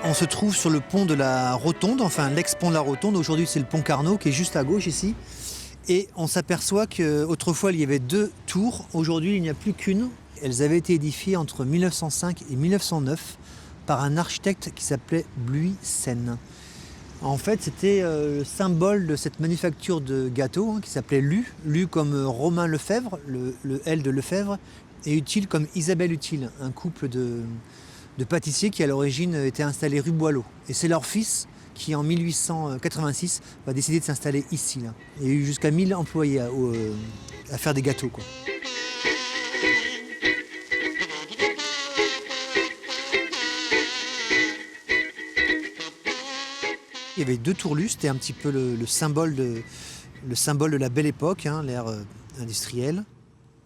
On se trouve sur le pont de la Rotonde, enfin l'ex-pont de la Rotonde. Aujourd'hui, c'est le pont Carnot qui est juste à gauche ici. Et on s'aperçoit qu'autrefois, il y avait 2 tours. Aujourd'hui, il n'y a plus qu'une. Elles avaient été édifiées entre 1905 et 1909 par un architecte qui s'appelait Bluy-Seine. En fait, c'était le symbole de cette manufacture de gâteaux qui s'appelait Lu. Lu comme Romain Lefebvre, le L de Lefebvre, et Utile comme Isabelle Utile, un couple de pâtissiers qui à l'origine étaient installés rue Boileau. Et c'est leur fils qui en 1886 va décider de s'installer ici. Là. Il y a eu jusqu'à 1000 employés à faire des gâteaux, quoi. Il y avait 2 tourlus, c'était un petit peu le symbole de la belle époque, l'ère industrielle.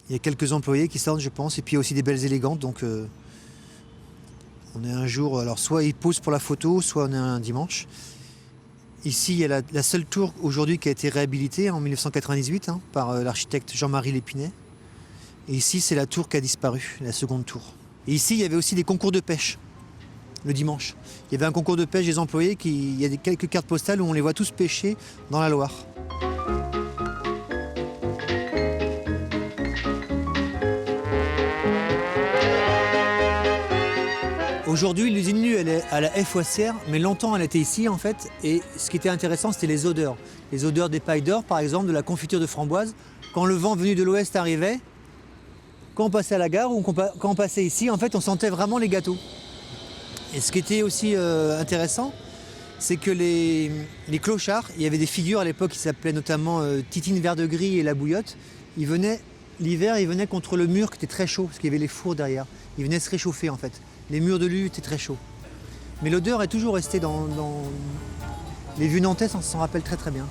Il y a quelques employés qui sortent, je pense, et puis il y a aussi des belles élégantes. Donc on est un jour, alors soit ils posent pour la photo, soit on est un dimanche. Ici, il y a la seule tour aujourd'hui qui a été réhabilitée en 1998 par l'architecte Jean-Marie Lépinet. Et ici, c'est la tour qui a disparu, la seconde tour. Et ici, il y avait aussi des concours de pêche. Le dimanche. Il y avait un concours de pêche des employés, il y a quelques cartes postales où on les voit tous pêcher dans la Loire. Aujourd'hui, l'usine Lu, elle est à la FOCR, mais longtemps elle était ici en fait. Et ce qui était intéressant, c'était les odeurs. Les odeurs des pailles d'or, par exemple, de la confiture de framboise. Quand le vent venu de l'ouest arrivait, quand on passait à la gare ou quand on passait ici, en fait, on sentait vraiment les gâteaux. Et ce qui était aussi intéressant, c'est que les clochards, il y avait des figures à l'époque qui s'appelaient notamment Titine Vert de Gris et La Bouillotte. L'hiver, ils venaient contre le mur qui était très chaud, parce qu'il y avait les fours derrière. Ils venaient se réchauffer en fait. Les murs de Lu étaient très chauds. Mais l'odeur est toujours restée dans... Les vieux Nantais s'en rappellent très très bien.